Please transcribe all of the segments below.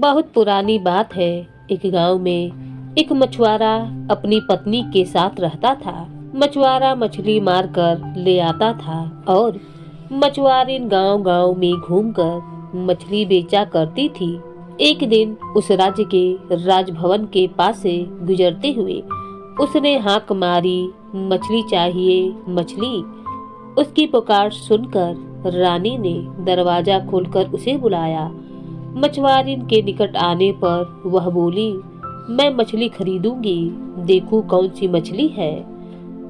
बहुत पुरानी बात है। एक गांव में एक मछुआरा अपनी पत्नी के साथ रहता था। मछुआरा मछली मारकर ले आता था और मछुआरिन गांव-गांव में घूमकर मछली बेचा करती थी। एक दिन उस राज्य के राजभवन के पास से गुजरते हुए उसने हाक मारी, मछली चाहिए मछली। उसकी पुकार सुनकर रानी ने दरवाजा खोलकर उसे बुलाया। मछुआरिन के निकट आने पर वह बोली, मैं मछली खरीदूंगी, देखूं कौन सी मछली है।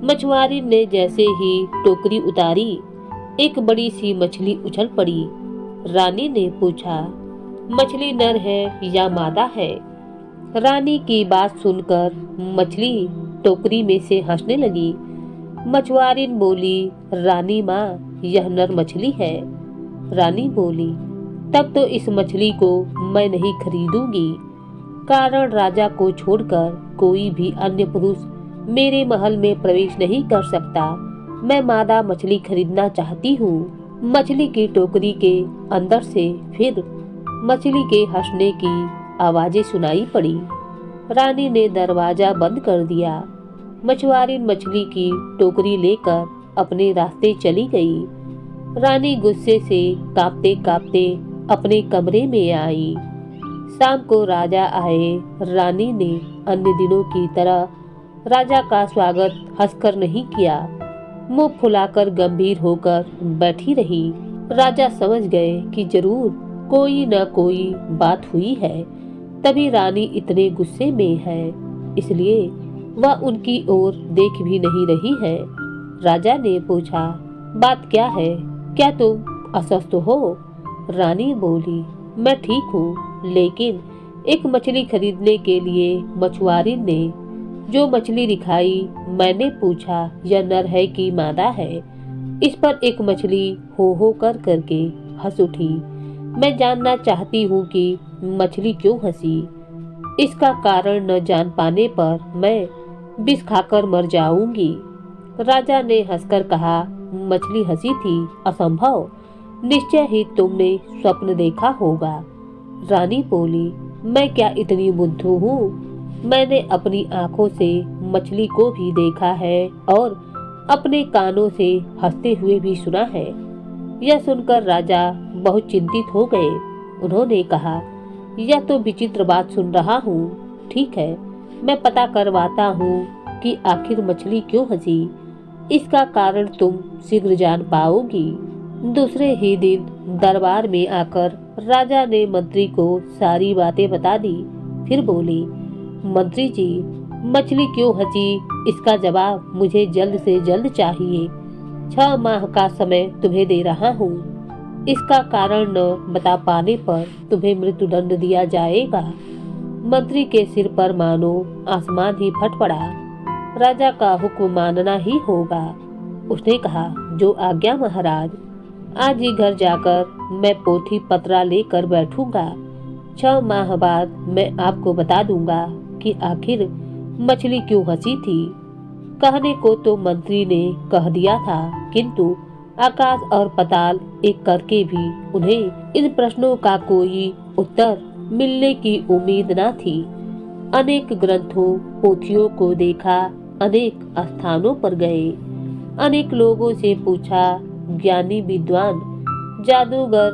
मछुआरिन ने जैसे ही टोकरी उतारी, एक बड़ी सी मछली उछल पड़ी। रानी ने पूछा, मछली नर है या मादा है? रानी की बात सुनकर मछली टोकरी में से हंसने लगी। मछुआरिन बोली, रानी माँ, यह नर मछली है। रानी बोली, तब तो इस मछली को मैं नहीं खरीदूंगी, कारण राजा को छोड़कर कोई भी अन्य पुरुष मेरे महल में प्रवेश नहीं कर सकता। मैं मादा मछली खरीदना चाहती हूँ। मछली की टोकरी के अंदर से फिर मछली के हंसने की आवाजें सुनाई पड़ी। रानी ने दरवाजा बंद कर दिया। मछुआरिन मछली की टोकरी लेकर अपने रास्ते चली गई। रानी गुस्से से कांपते कांपते अपने कमरे में आई। शाम को राजा आए। रानी ने अन्य दिनों की तरह राजा का स्वागत हंसकर नहीं किया, मुंह फुलाकर गंभीर होकर बैठी रही। राजा समझ गए कि जरूर कोई न कोई बात हुई है, तभी रानी इतने गुस्से में है, इसलिए वह उनकी ओर देख भी नहीं रही है। राजा ने पूछा, बात क्या है? क्या तुम अस्वस्थ हो? रानी बोली, मैं ठीक हूँ, लेकिन एक मछली खरीदने के लिए मछुआरिन ने जो मछली दिखाई, मैंने पूछा यह नर है कि मादा है। इस पर एक मछली हो कर करके हंस उठी। मैं जानना चाहती हूँ कि मछली क्यों हंसी। इसका कारण न जान पाने पर मैं विष खाकर मर जाऊंगी। राजा ने हंसकर कहा, मछली हंसी थी? असंभव, निश्चय ही तुमने स्वप्न देखा होगा। रानी बोली, मैं क्या इतनी बुद्धू हूँ? मैंने अपनी आंखों से मछली को भी देखा है और अपने कानों से हंसते हुए भी सुना है। यह सुनकर राजा बहुत चिंतित हो गए। उन्होंने कहा, यह तो विचित्र बात सुन रहा हूँ। ठीक है, मैं पता करवाता हूँ कि आखिर मछली क्यों हंसी। इसका कारण तुम शीघ्र जान पाओगी। दूसरे ही दिन दरबार में आकर राजा ने मंत्री को सारी बातें बता दी। फिर बोली, मंत्री जी, मछली क्यों हंसी, इसका जवाब मुझे जल्द से जल्द चाहिए। 6 माह का समय तुम्हें दे रहा हूँ। इसका कारण न बता पाने पर तुम्हें मृत्युदंड दिया जाएगा। मंत्री के सिर पर मानो आसमान ही फट पड़ा। राजा का हुक्म मानना ही होगा। उसने कहा, जो आज्ञा महाराज। आज ही घर जाकर मैं पोथी पत्रा लेकर बैठूंगा। 6 माह बाद मैं आपको बता दूंगा कि आखिर मछली क्यों हंसी थी। कहने को तो मंत्री ने कह दिया था, किंतु आकाश और पाताल एक करके भी उन्हें इन प्रश्नों का कोई उत्तर मिलने की उम्मीद न थी। अनेक ग्रंथों पोथियों को देखा, अनेक स्थानों पर गए, अनेक लोगों से पूछा, ज्ञानी विद्वान, जादूगर,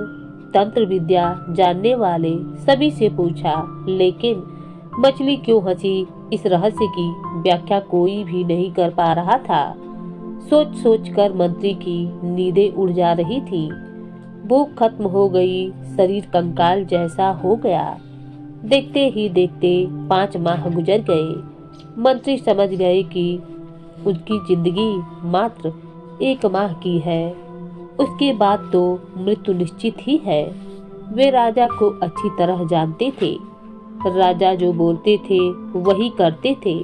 तंत्र विद्या जानने वाले सभी से पूछा, लेकिन मछली क्यों हंसी इस रहस्य की व्याख्या कोई भी नहीं कर पा रहा था। सोच सोच कर मंत्री की नींदें उड़ जा रही थी। भूख खत्म हो गई, शरीर कंकाल जैसा हो गया। देखते ही देखते 5 माह गुजर गए। मंत्री समझ गए कि उनकी जिंदगी मात्र 1 माह की है, उसके बाद तो मृत्यु निश्चित ही है। वे राजा को अच्छी तरह जानते थे। राजा जो बोलते थे वही करते थे।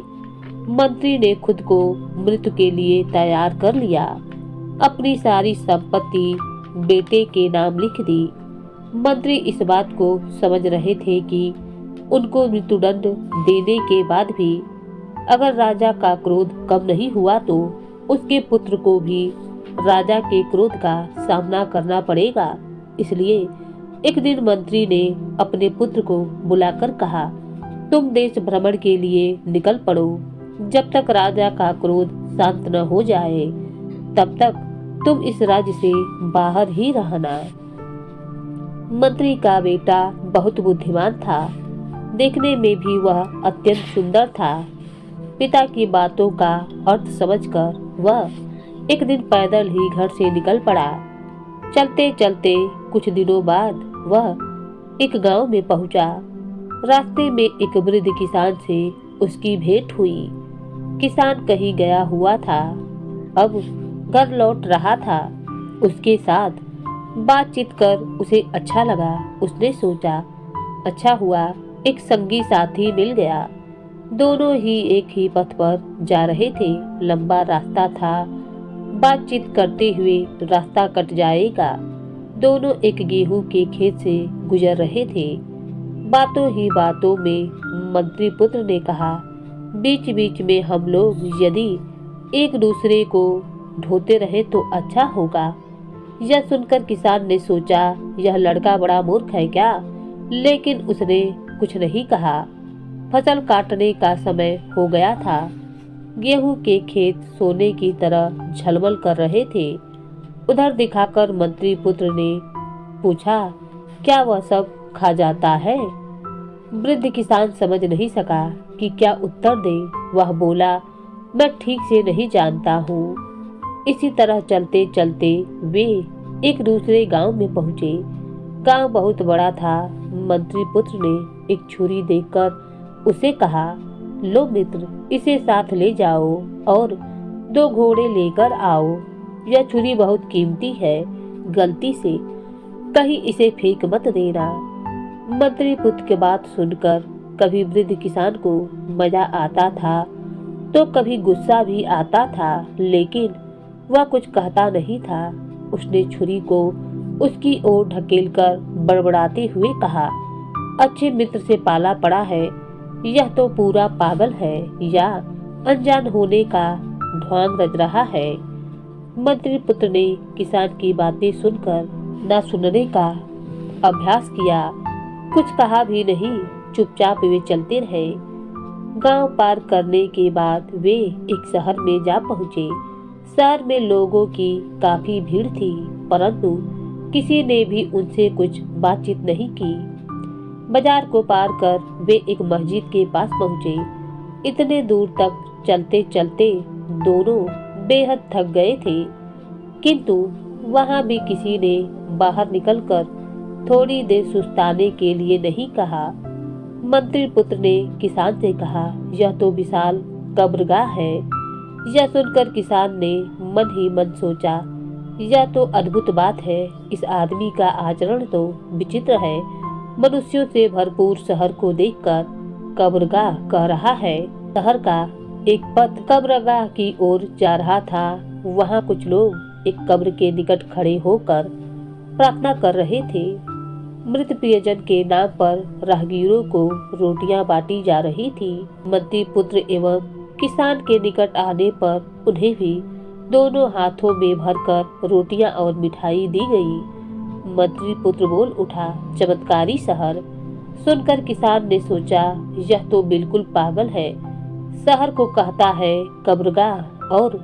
मंत्री ने खुद को मृत्यु के लिए तैयार कर लिया। अपनी सारी संपत्ति बेटे के नाम लिख दी। मंत्री इस बात को समझ रहे थे कि उनको मृत्युदंड देने के बाद भी अगर राजा का क्रोध कम नहीं हुआ तो उसके पुत्र को भी राजा के क्रोध का सामना करना पड़ेगा। इसलिए एक दिन मंत्री ने अपने पुत्र को बुलाकर कहा, तुम देश भ्रमण के लिए निकल पड़ो। जब तक राजा का क्रोध शांत न हो जाए तब तक तुम इस राज्य से बाहर ही रहना। मंत्री का बेटा बहुत बुद्धिमान था। देखने में भी वह अत्यंत सुंदर था। पिता की बातों का अर्थ समझकर वह एक दिन पैदल ही घर से निकल पड़ा। चलते चलते कुछ दिनों बाद वह एक गांव में पहुंचा। रास्ते में एक वृद्ध किसान से उसकी भेंट हुई। किसान कहीं गया हुआ था, अब घर लौट रहा था। उसके साथ बातचीत कर उसे अच्छा लगा। उसने सोचा, अच्छा हुआ एक संगी साथी मिल गया। दोनों ही एक ही पथ पर जा रहे थे। लंबा रास्ता था, बातचीत करते हुए रास्ता कट जाएगा। दोनों एक गेहूं के खेत से गुजर रहे थे। बातों ही बातों में मंत्री पुत्र ने कहा, बीच बीच में हम लोग यदि एक दूसरे को ढोते रहे तो अच्छा होगा। यह सुनकर किसान ने सोचा, यह लड़का बड़ा मूर्ख है क्या, लेकिन उसने कुछ नहीं कहा। फसल काटने का समय हो गया था। गेहूं के खेत सोने की तरह झलमल कर रहे थे। उधर दिखाकर मंत्री पुत्र ने पूछा, क्या वह सब खा जाता है? वृद्ध किसान समझ नहीं सका कि क्या उत्तर दे। वह बोला, मैं ठीक से नहीं जानता हूँ। इसी तरह चलते चलते वे एक दूसरे गांव में पहुंचे। गांव बहुत बड़ा था। मंत्री पुत्र ने एक छुरी देकर उसे कहा, लो मित्र, इसे साथ ले जाओ और 2 घोड़े लेकर आओ। यह छुरी बहुत कीमती है, गलती से कहीं इसे फेंक मत देना। मंत्री पुत्र की बात सुनकर कभी वृद्ध किसान को मजा आता था तो कभी गुस्सा भी आता था, लेकिन वह कुछ कहता नहीं था। उसने छुरी को उसकी ओर ढकेलकर बड़बड़ाते हुए कहा, अच्छे मित्र से पाला पड़ा है, यह तो पूरा पागल है या अनजान होने का ढोंग रच रहा है। मंत्री पुत्र ने किसान की बातें सुनकर न सुनने का अभ्यास किया। कुछ कहा भी नहीं, चुपचाप वे चलते रहे। गांव पार करने के बाद वे एक शहर में जा पहुंचे। शहर में लोगों की काफी भीड़ थी, परंतु किसी ने भी उनसे कुछ बातचीत नहीं की। बाजार को पार कर वे एक मस्जिद के पास पहुंचे। इतने दूर तक चलते चलते दोनों बेहद थक गए थे, किंतु वहां भी किसी ने बाहर निकलकर थोड़ी देर सुस्ताने के लिए नहीं कहा। मंत्री पुत्र ने किसान से कहा, यह तो विशाल कब्रगाह है। यह सुनकर किसान ने मन ही मन सोचा, यह तो अद्भुत बात है। इस आदमी का आचरण तो विचित्र है। मनुष्यों से भरपूर शहर को देखकर कब्रगाह कह रहा है। शहर का एक पथ कब्रगाह की ओर जा रहा था। वहां कुछ लोग एक कब्र के निकट खड़े होकर प्रार्थना कर रहे थे। मृत प्रियजन के नाम पर राहगीरों को रोटियां बांटी जा रही थी। मंत्री पुत्र एवं किसान के निकट आने पर उन्हें भी दोनों हाथों में भरकर रोटियां और मिठाई दी गई। मंत्री पुत्र बोल उठा, चमत्कारी शहर। सुनकर किसान ने सोचा, यह तो बिल्कुल पागल है। शहर को कहता है कब्रगाह और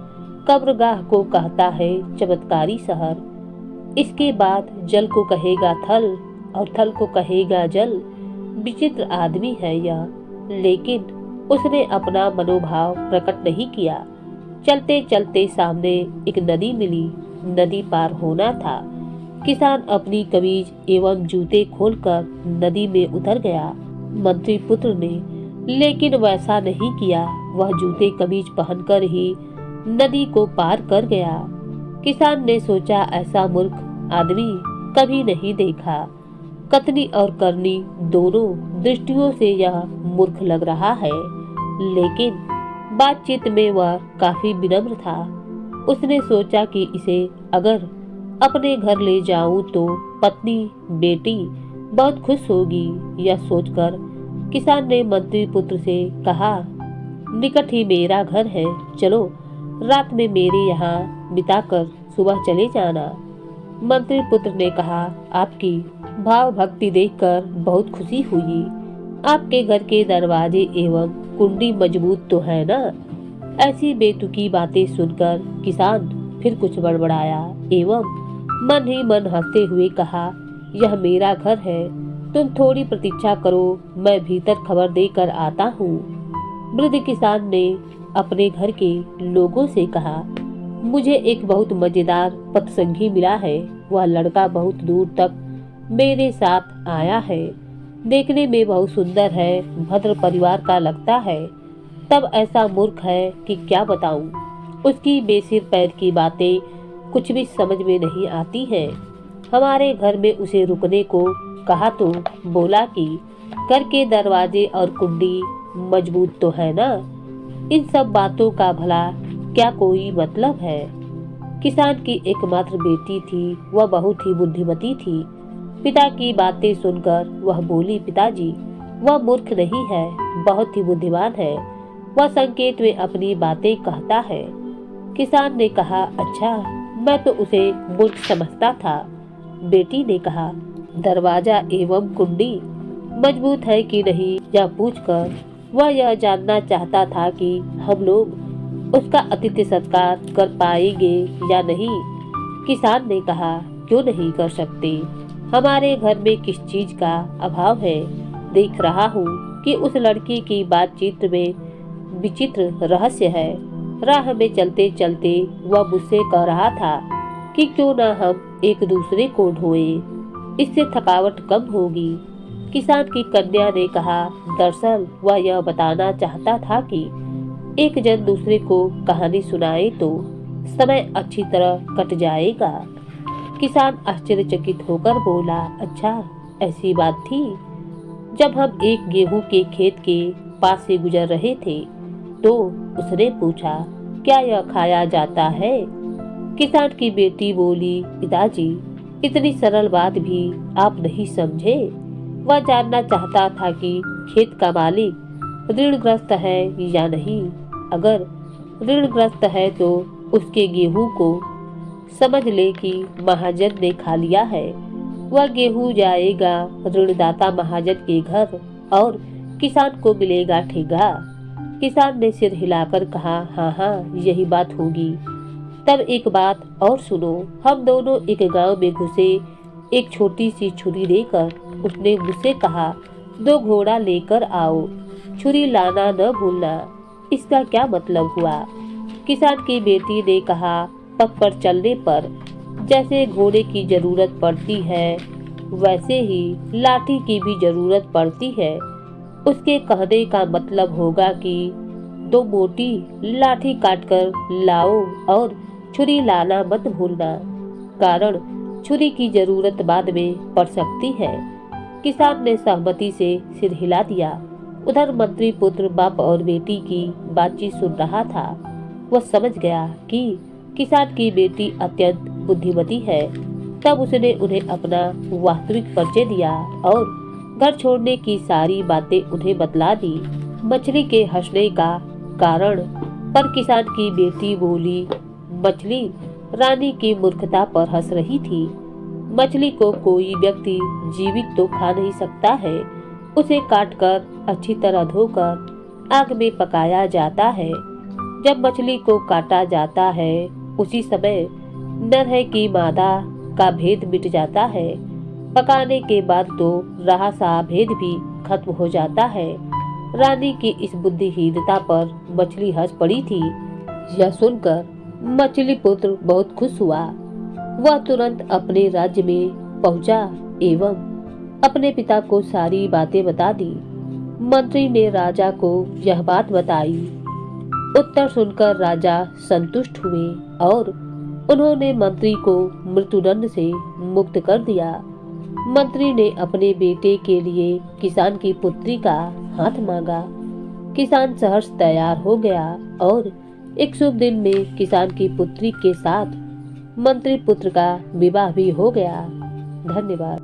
कब्रगाह को कहता है चमत्कारी शहर। इसके बाद जल को कहेगा थल और थल को कहेगा जल। विचित्र आदमी है यह, लेकिन उसने अपना मनोभाव प्रकट नहीं किया। चलते चलते सामने एक नदी मिली। नदी पार होना था। किसान अपनी कमीज एवं जूते खोलकर नदी में उतर गया। मंत्री पुत्र ने लेकिन वैसा नहीं किया। वह जूते कमीज पहनकर ही नदी को पार कर गया। किसान ने सोचा, ऐसा मूर्ख आदमी कभी नहीं देखा। कथनी और करनी दोनों दृष्टियों से यह मूर्ख लग रहा है, लेकिन बातचीत में वह काफी विनम्र था। उसने सोचा कि इसे अगर अपने घर ले जाऊं तो पत्नी बेटी बहुत खुश होगी। यह सोचकर किसान ने मंत्री पुत्र से कहा, निकट ही मेरा घर है, चलो रात में मेरे यहाँ बिताकर सुबह चले जाना। मंत्री पुत्र ने कहा, आपकी भाव भक्ति देखकर बहुत खुशी हुई। आपके घर के दरवाजे एवं कुंडी मजबूत तो है ना? ऐसी बेतुकी बातें सुनकर किसान फिर कुछ बड़बड़ाया एवं मन ही मन हंसते हुए कहा, यह मेरा घर है, तुम थोड़ी प्रतीक्षा करो, मैं भीतर खबर देकर आता हूँ। वृद्ध किसान ने अपने घर के लोगों से कहा, मुझे एक बहुत मजेदार पतसंगी मिला है। वह लड़का बहुत दूर तक मेरे साथ आया है। देखने में बहुत सुंदर है, भद्र परिवार का लगता है। तब ऐसा मूर्ख है कि क्या बताऊं। उसकी बेसिर पैर की बातें कुछ भी समझ में नहीं आती हैं। हमारे घर में उसे रुकने को कहा तो बोला कि घर के दरवाजे और कुंडी मजबूत तो है ना। इन सब बातों का भला क्या कोई मतलब है? किसान की एकमात्र बेटी थी, वह बहुत ही बुद्धिमती थी। पिता की बातें सुनकर वह बोली, पिताजी वह मूर्ख नहीं है, बहुत ही बुद्धिमान है। वह संकेत में अपनी बातें कहता है। किसान ने कहा, अच्छा, मैं तो उसे मूर्ख समझता था। बेटी ने कहा, दरवाजा एवं कुंडी मजबूत है कि नहीं यह पूछकर वह यह जानना चाहता था कि हम लोग उसका अतिथि सत्कार कर पाएंगे या नहीं। किसान ने कहा, क्यों नहीं कर सकते? हमारे घर में किस चीज का अभाव है? देख रहा हूँ कि उस लड़की की बातचीत में विचित्र रहस्य है। राह में चलते चलते वह मुझसे कह रहा था कि क्यों न हम एक दूसरे को ढोएं, इससे थकावट कम होगी। किसान की कन्या ने कहा, दरअसल वह यह बताना चाहता था कि एक जन दूसरे को कहानी सुनाए तो समय अच्छी तरह कट जाएगा। किसान आश्चर्यचकित होकर बोला, अच्छा ऐसी बात थी। जब हम एक गेहूं के खेत के पास से गुजर रहे थे तो उसने पूछा, क्या यह खाया जाता है? किसान की बेटी बोली, पिताजी इतनी सरल बात भी आप नहीं समझे। वह जानना चाहता था कि खेत का मालिक ऋणग्रस्त है या नहीं। अगर ऋणग्रस्त है तो उसके गेहूं को समझ ले कि महाजन ने खा लिया है। वह गेहूं जाएगा ऋणदाता महाजन के घर और किसान को मिलेगा ठेगा। किसान ने सिर हिलाकर कहा, हाँ हाँ यही बात होगी। तब एक बात और सुनो, हम दोनों एक गांव में घुसे। एक छोटी सी छुरी लेकर उसने मुझसे कहा, 2 घोड़ा लेकर आओ, छुरी लाना न भूलना। इसका क्या मतलब हुआ? किसान की बेटी ने कहा, पग पर चलने पर जैसे घोड़े की जरूरत पड़ती है वैसे ही लाठी की भी जरूरत पड़ती है। उसके कहने का मतलब होगा कि 2 मोटी लाठी काटकर लाओ और छुरी लाना मत भूलना, कारण छुरी की जरूरत बाद में पड़ सकती है। किसान ने सहमति से सिर हिला दिया। उधर मंत्री पुत्र बाप और बेटी की बातचीत सुन रहा था। वह समझ गया कि किसान की बेटी अत्यंत बुद्धिमती है। तब उसने उन्हें अपना वास्तविक परिचय दिया और घर छोड़ने की सारी बातें उन्हें बतला दी। मछली के हंसने का कारण पर किसान की बेटी बोली, मछली रानी की मूर्खता पर हंस रही थी। मछली को कोई व्यक्ति जीवित तो खा नहीं सकता है। उसे काटकर अच्छी तरह धोकर आग में पकाया जाता है। जब मछली को काटा जाता है उसी समय नर है कि मादा का भेद मिट जाता है। पकाने के बाद तो रहा सा भेद भी खत्म हो जाता है। रानी की इस बुद्धिहीनता पर मछली हंस पड़ी थी। यह सुनकर मछली पुत्र बहुत खुश हुआ। वह तुरंत अपने राज्य में पहुंचा एवं अपने पिता को सारी बातें बता दी। मंत्री ने राजा को यह बात बताई। उत्तर सुनकर राजा संतुष्ट हुए और उन्होंने मंत्री को मृत्युदंड से मुक्त कर दिया। मंत्री ने अपने बेटे के लिए किसान की पुत्री का हाथ मांगा। किसान सहर्ष तैयार हो गया और एक शुभ दिन में किसान की पुत्री के साथ मंत्री पुत्र का विवाह भी हो गया। धन्यवाद।